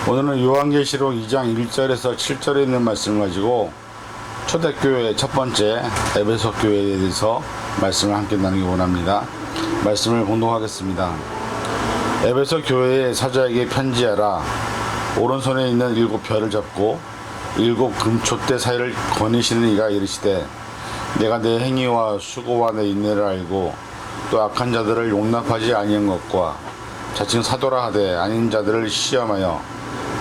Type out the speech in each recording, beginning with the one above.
오늘은 요한계시록 2장 1절에서 7절에 있는 말씀을 가지고 초대교회 첫 번째 에베소 교회에 대해서 말씀을 함께 나누기 원합니다. 말씀을 봉독하겠습니다. 에베소 교회의 사자에게 편지하라. 오른손에 있는 7별을 잡고 7 금촛대 사이를 거니시는 이가 이르시되, 내가 내 행위와 수고와 내 인내를 알고 또 악한 자들을 용납하지 아니한 것과 자칭 사도라 하되 아닌 자들을 시험하여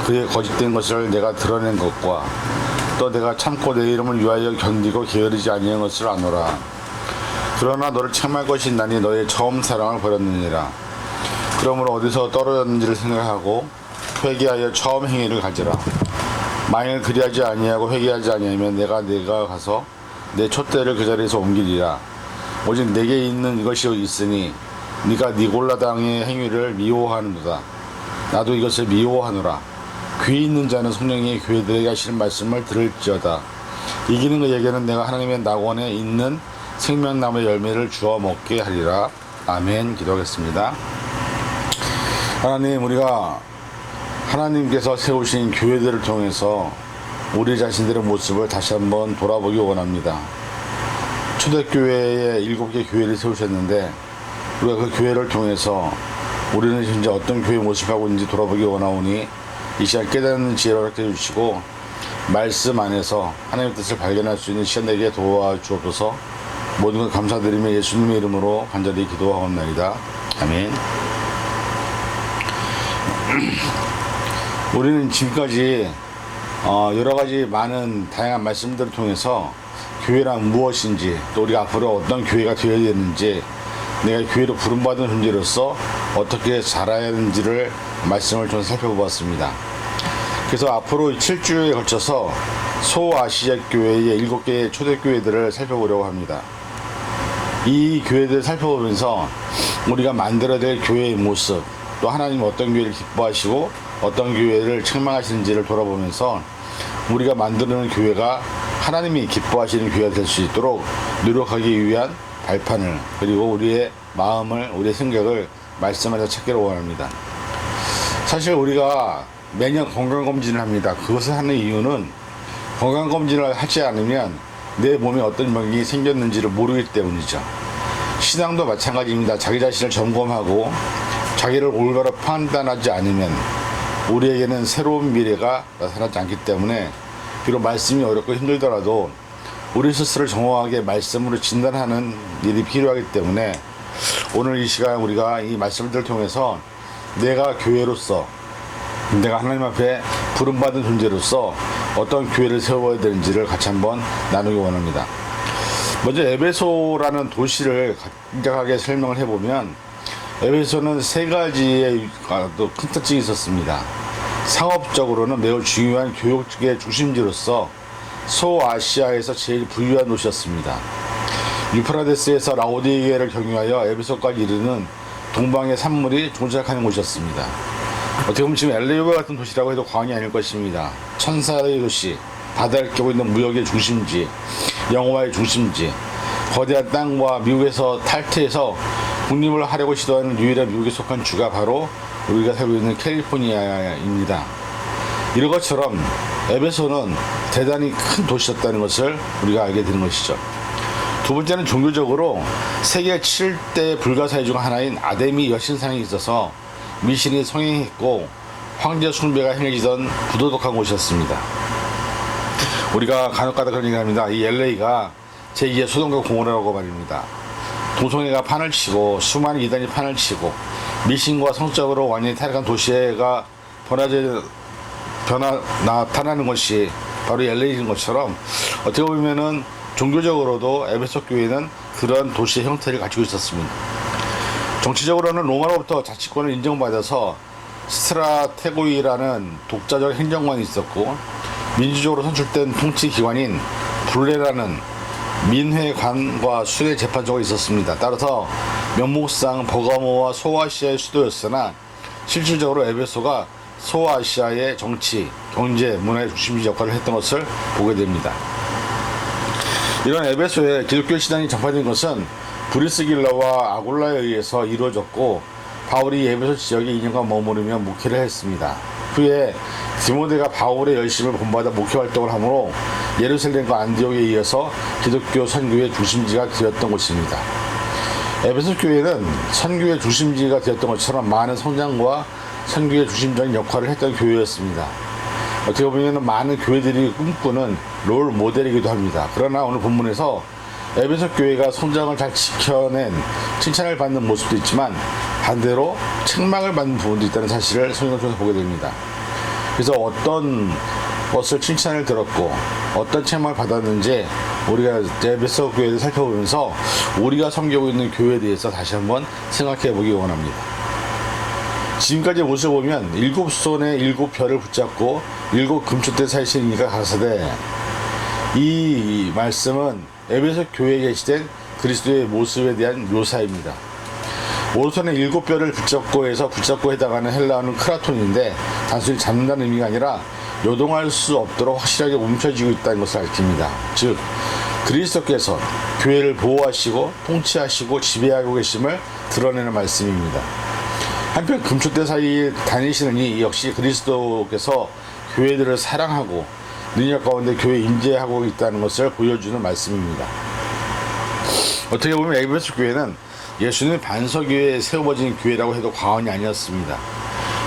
그의 거짓된 것을 내가 드러낸 것과 또 내가 참고 내 이름을 위하여 견디고 게으르지 아니한 것을 아노라. 그러나 너를 책망할 것이 있나니 너의 처음 사랑을 버렸느니라. 그러므로 어디서 떨어졌는지를 생각하고 회개하여 처음 행위를 가지라. 만일 그리하지 아니하고 회개하지 아니하면 내가 가서 내 촛대를 그 자리에서 옮기리라. 오직 내게 있는 이것이 있으니 네가 니골라 당의 행위를 미워하는도다. 나도 이것을 미워하노라. 귀 있는 자는 성령이 교회들에게 하시는 말씀을 들을지어다. 이기는 그에게는 내가 하나님의 낙원에 있는 생명나무의 열매를 주어 먹게 하리라. 아멘. 기도하겠습니다. 하나님, 우리가 하나님께서 세우신 교회들을 통해서 우리 자신들의 모습을 다시 한번 돌아보기 원합니다. 초대교회에 7개 교회를 세우셨는데 우리가 그 교회를 통해서 우리는 현재 어떤 교회 모습하고 있는지 돌아보기 원하오니 이 시간 깨닫는 지혜를 허락해 주시고 말씀 안에서 하나님의 뜻을 발견할 수 있는 시간 되게 도와주옵소서. 모든 것 감사드리며 예수님의 이름으로 간절히 기도하옵나이다. 아멘. 우리는 지금까지 여러가지 많은 다양한 말씀들을 통해서 교회란 무엇인지, 또 우리가 앞으로 어떤 교회가 되어야 되는지, 내가 교회로 부름받은 존재로서 어떻게 자라야 하는지를 말씀을 좀 살펴보았습니다. 그래서 앞으로 7주에 걸쳐서 소아시아 교회의 7개의 초대교회들을 살펴보려고 합니다. 이 교회들을 살펴보면서 우리가 만들어야 될 교회의 모습, 또 하나님 어떤 교회를 기뻐하시고 어떤 교회를 책망하시는지를 돌아보면서 우리가 만드는 교회가 하나님이 기뻐하시는 교회가 될 수 있도록 노력하기 위한 발판을, 그리고 우리의 마음을, 우리의 생각을 말씀에서 찾기를 원합니다. 사실 우리가 매년 건강검진을 합니다. 그것을 하는 이유는 건강검진을 하지 않으면 내 몸에 어떤 병이 생겼는지를 모르기 때문이죠. 신앙도 마찬가지입니다. 자기 자신을 점검하고 자기를 올바로 판단하지 않으면 우리에게는 새로운 미래가 나타나지 않기 때문에, 비록 말씀이 어렵고 힘들더라도 우리 스스로를 정확하게 말씀으로 진단하는 일이 필요하기 때문에 오늘 이 시간 우리가 이 말씀들을 통해서 내가 교회로서, 내가 하나님 앞에 부름받은 존재로서 어떤 교회를 세워야 되는지를 같이 한번 나누기 원합니다. 먼저 에베소라는 도시를 간략하게 설명을 해보면, 에베소는 3가지의 큰 특징이 있었습니다. 상업적으로는 매우 중요한 교육의 중심지로서 소아시아에서 제일 부유한 도시였습니다. 유프라데스에서 라오디게를 경유하여 에베소까지 이르는 동방의 산물이 종착하는 곳이었습니다. 어떻게 보면 지금 LA와 같은 도시라고 해도 과언이 아닐 것입니다. 천사의 도시, 바다를 끼고 있는 무역의 중심지, 영화의 중심지, 거대한 땅과 미국에서 탈퇴해서 독립을 하려고 시도하는 유일한 미국에 속한 주가 바로 우리가 살고 있는 캘리포니아입니다. 이런 것처럼 에베소는 대단히 큰 도시였다는 것을 우리가 알게 되는 것이죠. 두 번째는 종교적으로 세계 7대 불가사의 중 하나인 아데미 여신상이 있어서 미신이 성행했고 황제 숭배가 행해지던 부도덕한 곳이었습니다. 우리가 간혹가다 그런 얘기를 합니다. 이 LA가 제2의 소돔과 고모라라고 말입니다. 동성애가 판을 치고 수많은 이단이 판을 치고 미신과 성적으로 완전히 타락한 도시가 나타나는 것이 바로 LA인 것처럼, 어떻게 보면은 종교적으로도 에베소 교회는 그런 도시의 형태를 가지고 있었습니다. 정치적으로는 로마로부터 자치권을 인정받아서 스트라테고이라는 독자적 행정관이 있었고, 민주적으로 선출된 통치기관인 블레라는 민회관과 순회 재판소가 있었습니다. 따라서 면목상 버가모와 소아시아의 수도였으나 실질적으로 에베소가 소아시아의 정치, 경제, 문화의 중심지 역할을 했던 것을 보게 됩니다. 이런 에베소에 기독교 신앙이 전파된 것은 브리스길라와 아굴라에 의해서 이루어졌고, 바울이 에베소 지역에 2년간 머무르며 목회를 했습니다. 후에 디모데가 바울의 열심을 본받아 목회 활동을 하므로 예루살렘과 안디옥에 이어서 기독교 선교의 중심지가 되었던 곳입니다. 에베소 교회는 선교의 중심지가 되었던 것처럼 많은 성장과 선교의 중심적인 역할을 했던 교회였습니다. 어떻게 보면 많은 교회들이 꿈꾸는 롤 모델이기도 합니다. 그러나 오늘 본문에서 에베소 교회가 성장을 잘 지켜낸 칭찬을 받는 모습도 있지만 반대로 책망을 받는 부분도 있다는 사실을 성경을 통해서 보게 됩니다. 그래서 어떤 것을 칭찬을 들었고 어떤 책망을 받았는지 우리가 에베소 교회를 살펴보면서 우리가 섬기고 있는 교회에 대해서 다시 한번 생각해 보기 원합니다. 지금까지 모습을 보면 7손에 7별을 붙잡고 7금초대 사이시니까 가라사대, 이 말씀은 에베소 교회에 계시된 그리스도의 모습에 대한 묘사입니다. 오른손에 7별을 붙잡고 해서 붙잡고 해당하는 헬라어는 크라톤인데 단순히 잡는다는 의미가 아니라 요동할 수 없도록 확실하게 움켜쥐고 있다는 것을 밝힙니다. 즉 그리스도께서 교회를 보호하시고 통치하시고 지배하고 계심을 드러내는 말씀입니다. 한편 금초대 사이에 다니시는 이 역시 그리스도께서 교회들을 사랑하고 능력 가운데 교회에 임재하고 있다는 것을 보여주는 말씀입니다. 어떻게 보면 에베소 교회는 예수님의 반석위에 세워진 교회라고 해도 과언이 아니었습니다.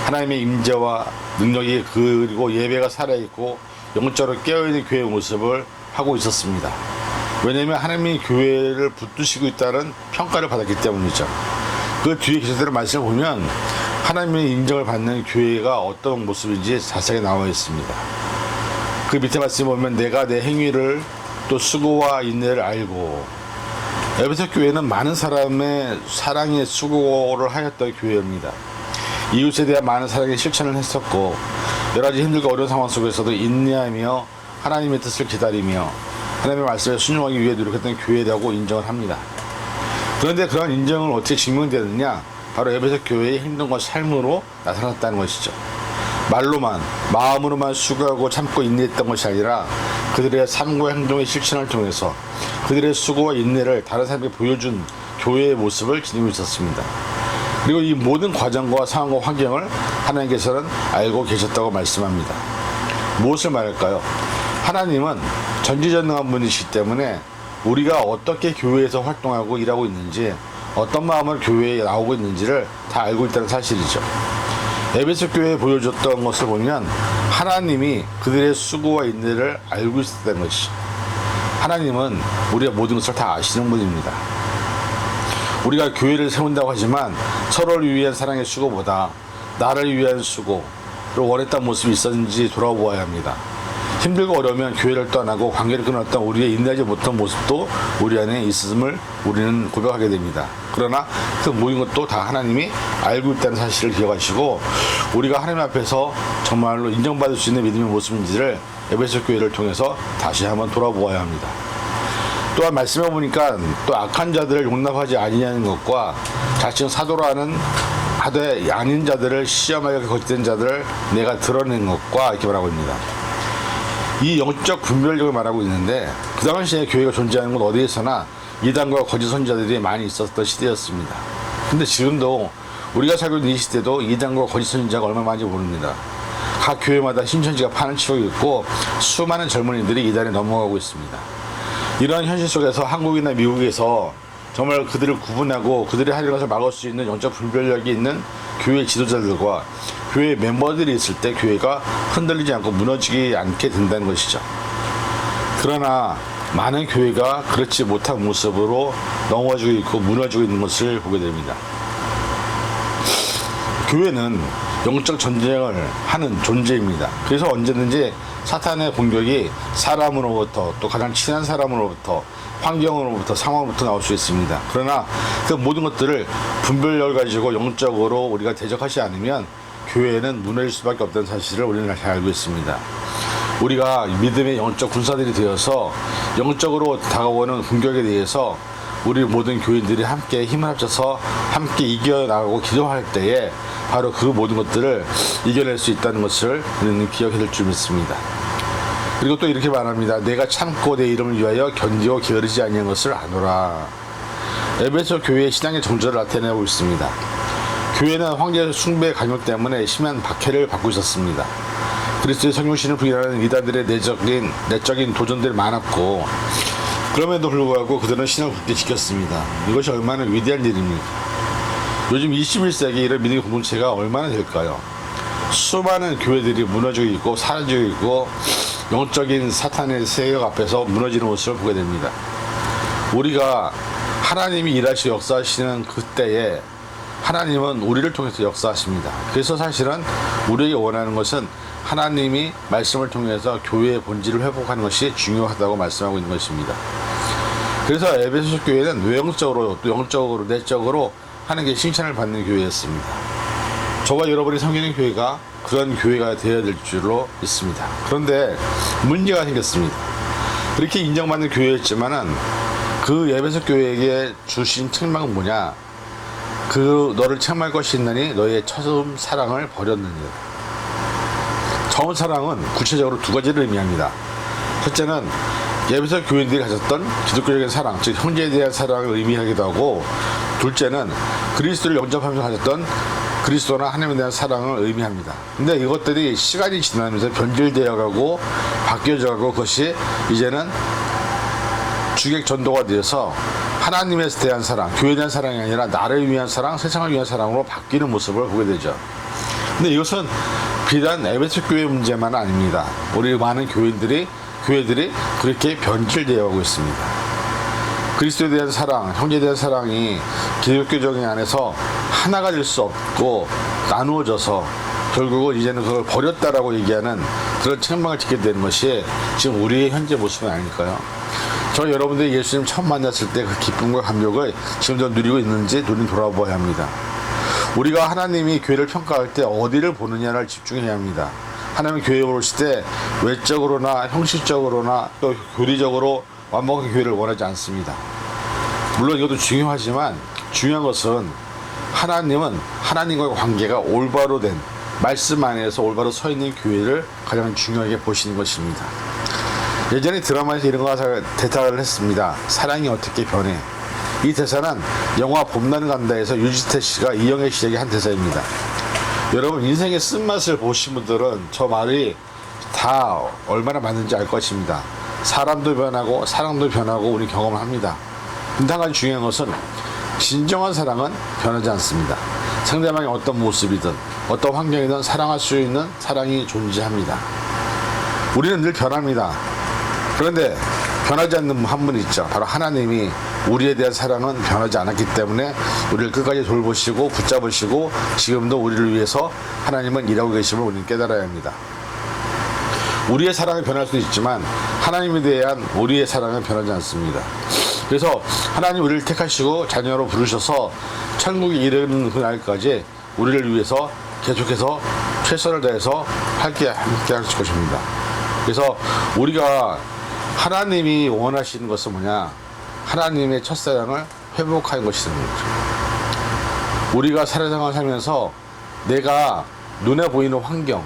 하나님의 임재와 능력이 그리고 예배가 살아있고 영적으로 깨어있는 교회의 모습을 하고 있었습니다. 왜냐하면 하나님이 교회를 붙드시고 있다는 평가를 받았기 때문이죠. 그 뒤에 계시되는 말씀을 보면 하나님의 인정을 받는 교회가 어떤 모습인지 자세하게 나와 있습니다. 그 밑에 말씀을 보면 내가 내 행위를 또 수고와 인내를 알고, 에베소 교회는 많은 사람의 사랑의 수고를 하였던 교회입니다. 이웃에 대한 많은 사랑의 실천을 했었고 여러 가지 힘들고 어려운 상황 속에서도 인내하며 하나님의 뜻을 기다리며 하나님의 말씀에 순종하기 위해 노력했던 교회라고 인정을 합니다. 그런데 그런 인정을 어떻게 증명되느냐? 바로 에베소 교회의 행동과 삶으로 나타났다는 것이죠. 말로만, 마음으로만 수고하고 참고 인내했던 것이 아니라 그들의 삶과 행동의 실천을 통해서 그들의 수고와 인내를 다른 사람에게 보여준 교회의 모습을 지니고 있었습니다. 그리고 이 모든 과정과 상황과 환경을 하나님께서는 알고 계셨다고 말씀합니다. 무엇을 말할까요? 하나님은 전지전능한 분이시기 때문에 우리가 어떻게 교회에서 활동하고 일하고 있는지, 어떤 마음으로 교회에 나오고 있는지를 다 알고 있다는 사실이죠. 에베소 교회에 보여줬던 것을 보면 하나님이 그들의 수고와 인내를 알고 있었다는 것이죠. 하나님은 우리의 모든 것을 다 아시는 분입니다. 우리가 교회를 세운다고 하지만 서로를 위한 사랑의 수고보다 나를 위한 수고를 원했던 모습이 있었는지 돌아보아야 합니다. 힘들고 어려우면 교회를 떠나고 관계를 끊었던 우리의 인내하지 못한 모습도 우리 안에 있음을 우리는 고백하게 됩니다. 그러나 그 모든 것도 다 하나님이 알고 있다는 사실을 기억하시고 우리가 하나님 앞에서 정말로 인정받을 수 있는 믿음의 모습인지를 에베소 교회를 통해서 다시 한번 돌아보아야 합니다. 또한 말씀해 보니까 또 악한 자들을 용납하지 아니하는 것과 자칭 사도라는 하되 아닌 자들을 시험하여 거짓된 자들을 내가 드러낸 것과 이렇게 말하고 있습니다. 이 영적 분별력을 말하고 있는데 그 당시에 교회가 존재하는 건 어디에서나 이단과 거짓 선지자들이 많이 있었던 시대였습니다. 근데 지금도 우리가 살고 있는 이 시대도 이단과 거짓 선지자가 얼마나 많은지 모릅니다. 각 교회마다 신천지가 판을 치고 있고 수많은 젊은이들이 이단에 넘어가고 있습니다. 이러한 현실 속에서 한국이나 미국에서 정말 그들을 구분하고 그들이 하려는 것을 막을 수 있는 영적 분별력이 있는 교회 지도자들과 교회 멤버들이 있을 때 교회가 흔들리지 않고 무너지지 않게 된다는 것이죠. 그러나 많은 교회가 그렇지 못한 모습으로 넘어지고 있고 무너지고 있는 것을 보게 됩니다. 교회는 영적 전쟁을 하는 존재입니다. 그래서 언제든지 사탄의 공격이 사람으로부터 또 가장 친한 사람으로부터 환경으로부터 상황으로부터 나올 수 있습니다. 그러나 그 모든 것들을 분별력을 가지고 영적으로 우리가 대적하지 않으면 교회는 무너질 수밖에 없다는 사실을 우리는 잘 알고 있습니다. 우리가 믿음의 영적 군사들이 되어서 영적으로 다가오는 공격에 대해서 우리 모든 교인들이 함께 힘을 합쳐서 함께 이겨나가고 기도할 때에 바로 그 모든 것들을 이겨낼 수 있다는 것을 우리는 기억해야 될 줄 믿습니다. 그리고 또 이렇게 말합니다. 내가 참고 내 이름을 위하여 견디고 게으르지 아니한 것을 아노라. 에베소 교회의 신앙의 정절을 나타내고 있습니다. 교회는 황제 숭배 강요 때문에 심한 박해를 받고 있었습니다. 그리스도의 성육신을 부인하는 이단들의 내적인 도전들이 많았고, 그럼에도 불구하고 그들은 신을 굳게 지켰습니다. 이것이 얼마나 위대한 일입니까? 요즘 21세기 이런 믿음의 공동체가 얼마나 될까요? 수많은 교회들이 무너지고 있고 사라지고 있고 영적인 사탄의 세력 앞에서 무너지는 모습을 보게 됩니다. 우리가 하나님이 일하시고 역사하시는 그때에 하나님은 우리를 통해서 역사하십니다. 그래서 사실은 우리에게 원하는 것은 하나님이 말씀을 통해서 교회의 본질을 회복하는 것이 중요하다고 말씀하고 있는 것입니다. 그래서 에베소 교회는 외형적으로 또 영적으로 내적으로 하는 게 칭찬을 받는 교회였습니다. 저와 여러분이 섬기는 교회가 그런 교회가 되어야 될 줄로 믿습니다. 그런데 문제가 생겼습니다. 그렇게 인정받는 교회였지만은 그 에베소 교회에게 주신 책망은 뭐냐? 그 너를 책망할 것이 있느니 너의 처음 사랑을 버렸느니라. 처음 사랑은 구체적으로 두 가지를 의미합니다. 첫째는 에베소 교인들이 가졌던 기독교적인 사랑, 즉 형제에 대한 사랑을 의미하기도 하고, 둘째는 그리스도를 영접하면서 가졌던 그리스도나 하나님에 대한 사랑을 의미합니다. 근데 이것들이 시간이 지나면서 변질되어가고 바뀌어져가고 그것이 이제는 주객 전도가 되어서 하나님에 대한 사랑, 교회에 대한 사랑이 아니라 나를 위한 사랑, 세상을 위한 사랑으로 바뀌는 모습을 보게 되죠. 근데 이것은 비단 에베소 교회 문제만 아닙니다. 우리 많은 교회들이 그렇게 변질되어 가고 있습니다. 그리스도에 대한 사랑, 형제에 대한 사랑이 기독교적인 안에서 하나가 될 수 없고 나누어져서 결국은 이제는 그걸 버렸다라고 얘기하는 그런 책망을 짓게 되는 것이 지금 우리의 현재 모습은 아닐까요? 저 여러분들이 예수님 처음 만났을 때 그 기쁨과 감격을 지금도 누리고 있는지 눈이 돌아보아야 합니다. 우리가 하나님이 교회를 평가할 때 어디를 보느냐를 집중해야 합니다. 하나님이 교회에 오실 때 외적으로나 형식적으로나 또 교리적으로 완벽한 교회를 원하지 않습니다. 물론 이것도 중요하지만 중요한 것은 하나님은 하나님과의 관계가 올바로 된 말씀 안에서 올바로 서 있는 교회를 가장 중요하게 보시는 것입니다. 예전에 드라마에서 이런 대사를 했습니다. 사랑이 어떻게 변해? 이 대사는 영화 봄날은 간다에서 유지태 씨가 이영애 씨에게 한 대사입니다. 여러분 인생의 쓴맛을 보신 분들은 저 말이 다 얼마나 맞는지 알 것입니다. 사람도 변하고 사랑도 변하고 우리 경험을 합니다. 근데 한 가지 중요한 것은 진정한 사랑은 변하지 않습니다. 상대방이 어떤 모습이든 어떤 환경이든 사랑할 수 있는 사랑이 존재합니다. 우리는 늘 변합니다. 그런데 변하지 않는 한 분 있죠. 바로 하나님이 우리에 대한 사랑은 변하지 않았기 때문에 우리를 끝까지 돌보시고 붙잡으시고 지금도 우리를 위해서 하나님은 일하고 계심을 우리는 깨달아야 합니다. 우리의 사랑은 변할 수 있지만 하나님에 대한 우리의 사랑은 변하지 않습니다. 그래서 하나님 우리를 택하시고 자녀로 부르셔서 천국에 이르는 그날까지 우리를 위해서 계속해서 최선을 다해서 함께 하실 것입니다. 그래서 우리가 하나님이 원하시는 것은 뭐냐? 하나님의 첫사랑을 회복하는 것이라는 거죠. 우리가 사회생활을 살면서 내가 눈에 보이는 환경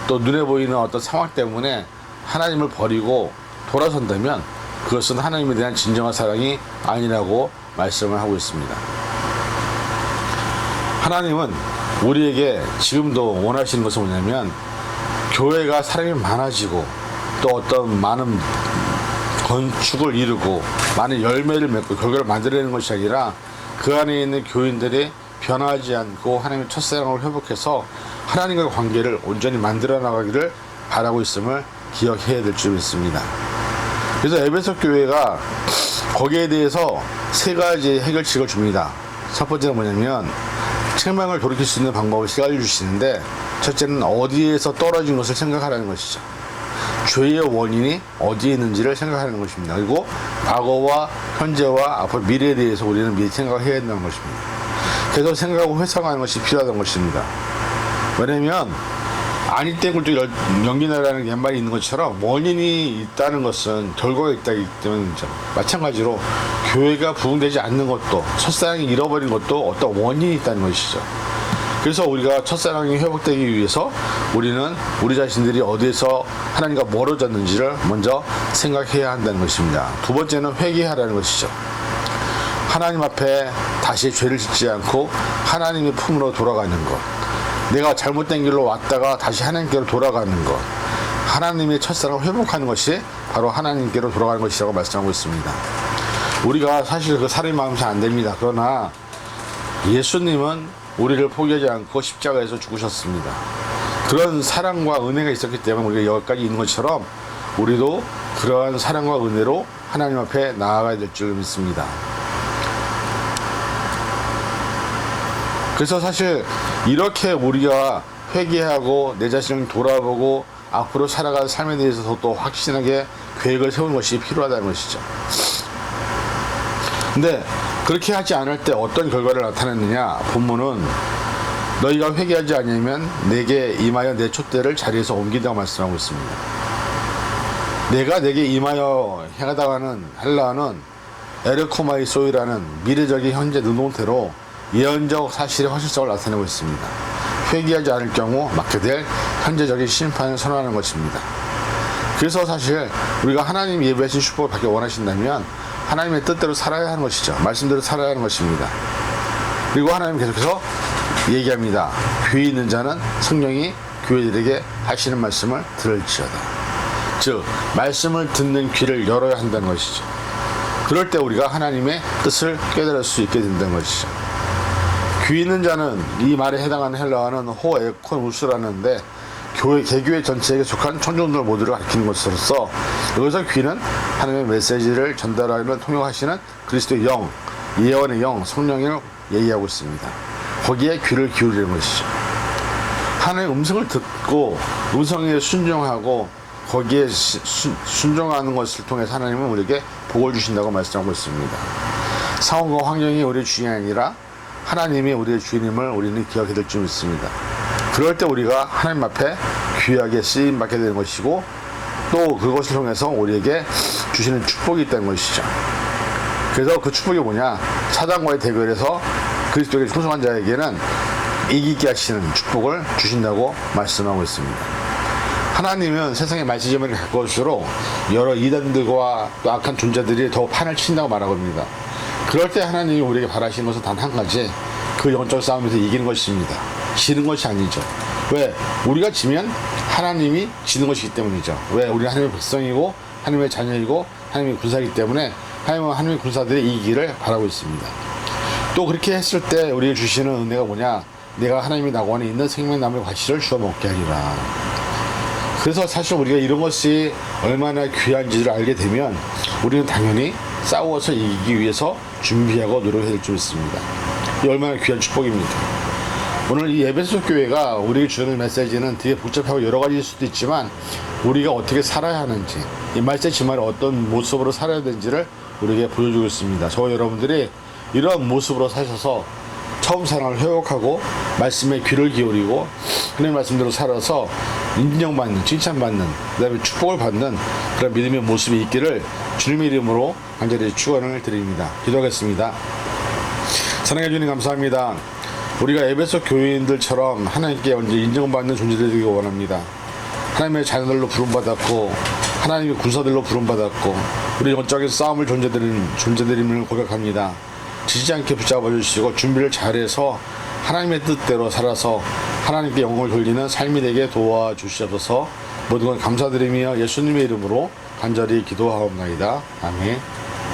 또 눈에 보이는 어떤 상황 때문에 하나님을 버리고 돌아선다면 그것은 하나님에 대한 진정한 사랑이 아니라고 말씀을 하고 있습니다. 하나님은 우리에게 지금도 원하시는 것은 뭐냐면 교회가 사람이 많아지고 또 어떤 많은 건축을 이루고 많은 열매를 맺고 결과를 만들어내는 것이 아니라 그 안에 있는 교인들이 변하지 않고 하나님의 첫사랑을 회복해서 하나님과의 관계를 온전히 만들어 나가기를 바라고 있음을 기억해야 될 줄 믿습니다. 그래서 에베소 교회가 거기에 대해서 세 가지 해결책을 줍니다. 첫 번째는 뭐냐면 책망을 돌이킬 수 있는 방법을 알려주시는데, 첫째는 어디에서 떨어진 것을 생각하라는 것이죠. 죄의 원인이 어디에 있는지를 생각하는 것입니다. 그리고 과거와 현재와 앞으로 미래에 대해서 우리는 미리 생각해야 된다는 것입니다. 계속 생각하고 회상하는 것이 필요하다는 것입니다. 왜냐하면 아니 땡굴 때 연기나라는 옛말이 있는 것처럼 원인이 있다는 것은 결과가 있다기 때문이죠. 마찬가지로 교회가 부흥되지 않는 것도 첫사랑이 잃어버린 것도 어떤 원인이 있다는 것이죠. 그래서 우리가 첫사랑이 회복되기 위해서 우리는 우리 자신들이 어디에서 하나님과 멀어졌는지를 먼저 생각해야 한다는 것입니다. 두 번째는 회개하라는 것이죠. 하나님 앞에 다시 죄를 짓지 않고 하나님의 품으로 돌아가는 것, 내가 잘못된 길로 왔다가 다시 하나님께로 돌아가는 것, 하나님의 첫사랑을 회복하는 것이 바로 하나님께로 돌아가는 것이라고 말씀하고 있습니다. 우리가 사실 그 사람의 마음이 잘 안 됩니다. 그러나 예수님은 우리를 포기하지 않고 십자가에서 죽으셨습니다. 그런 사랑과 은혜가 있었기 때문에 우리가 여기까지 있는 것처럼 우리도 그러한 사랑과 은혜로 하나님 앞에 나아가야 될 줄 믿습니다. 그래서 사실 이렇게 우리가 회개하고 내 자신을 돌아보고 앞으로 살아갈 삶에 대해서 또 확신하게 계획을 세우는 것이 필요하다는 것이죠. 근데 그렇게 하지 않을 때 어떤 결과를 나타냈느냐? 본문은 너희가 회개하지 않으면 내게 임하여 내 촛대를 자리에서 옮긴다고 말씀하고 있습니다. 내가 내게 임하여 행하다가는 헬라어는 에르코마이 소이라는 미래적인 현재 능동태로 예언적 사실의 확실성을 나타내고 있습니다. 회개하지 않을 경우 맡게 될 현재적인 심판을 선언하는 것입니다. 그래서 사실 우리가 하나님 예배하신 축복을 받기 원하신다면 하나님의 뜻대로 살아야 하는 것이죠. 말씀대로 살아야 하는 것입니다. 그리고 하나님 계속해서 얘기합니다. 귀 있는 자는 성령이 교회들에게 하시는 말씀을 들을지어다. 즉 말씀을 듣는 귀를 열어야 한다는 것이죠. 그럴 때 우리가 하나님의 뜻을 깨달을 수 있게 된다는 것이죠. 귀 있는 자는 이 말에 해당하는 헬라어는 호에콘 우스라는데 개교회 전체에게 속한 청중들 모두를 가리키는 것으로서 여기서 귀는 하나님의 메시지를 전달하며 통역하시는 그리스도의 영, 예언의 영, 성령을 얘기하고 있습니다. 거기에 귀를 기울이는 것이죠. 하나님의 음성을 듣고 음성에 순종하고 거기에 순종하는 것을 통해서 하나님은 우리에게 복을 주신다고 말씀하고 있습니다. 상황과 환경이 우리의 주인이 아니라 하나님이 우리의 주인임을 우리는 기억해야 될 줄 믿습니다. 그럴 때 우리가 하나님 앞에 귀하게 쓰임받게 되는 것이고 또 그것을 통해서 우리에게 주시는 축복이 있다는 것이죠. 그래서 그 축복이 뭐냐? 사단과의 대결에서 그리스도에게 충성한 자에게는 이기게 하시는 축복을 주신다고 말씀하고 있습니다. 하나님은 세상의 말씀을 가까울수록 여러 이단들과 또 악한 존재들이 더 판을 친다고 말하고 있습니다. 그럴 때 하나님이 우리에게 바라시는 것은 단 한 가지, 그 영적 싸움에서 이기는 것입니다. 지는 것이 아니죠. 왜? 우리가 지면 하나님이 지는 것이기 때문이죠. 왜? 우리는 하나님의 백성이고 하나님의 자녀이고 하나님의 군사이기 때문에 하나님의 군사들이 이기기를 바라고 있습니다. 또 그렇게 했을 때 우리에게 주시는 은혜가 뭐냐? 내가 하나님의 낙원에 있는 생명나무의 과실을 주워 먹게 하리라. 그래서 사실 우리가 이런 것이 얼마나 귀한지를 알게 되면 우리는 당연히 싸워서 이기기 위해서 준비하고 노력해야 될 줄 있습니다. 이 얼마나 귀한 축복입니다. 오늘 이 에베소 교회가 우리에게 주는 메시지는 되게 복잡하고 여러 가지일 수도 있지만 우리가 어떻게 살아야 하는지, 이 메시지만에 어떤 모습으로 살아야 되는지를 우리에게 보여주고 있습니다. 저와 여러분들이 이러한 모습으로 사셔서 처음 사랑을 회복하고 말씀에 귀를 기울이고 하나님 말씀대로 살아서 인정받는, 칭찬받는, 그 다음에 축복을 받는 그런 믿음의 모습이 있기를 주님의 이름으로 간절히 축원을 드립니다. 기도하겠습니다. 사랑해 주님 감사합니다. 우리가 에베소 교인들처럼 하나님께 언제 인정받는 존재들이 되기 원합니다. 하나님의 자녀들로 부름받았고 하나님의 군사들로 부름받았고 우리 영적인 싸움을 존재들임을 고백합니다. 지지 않게 붙잡아 주시고 준비를 잘해서 하나님의 뜻대로 살아서 하나님께 영광을 돌리는 삶이 되게 도와주시옵소서. 모든 건 감사드리며 예수님의 이름으로 간절히 기도하옵나이다. 아멘.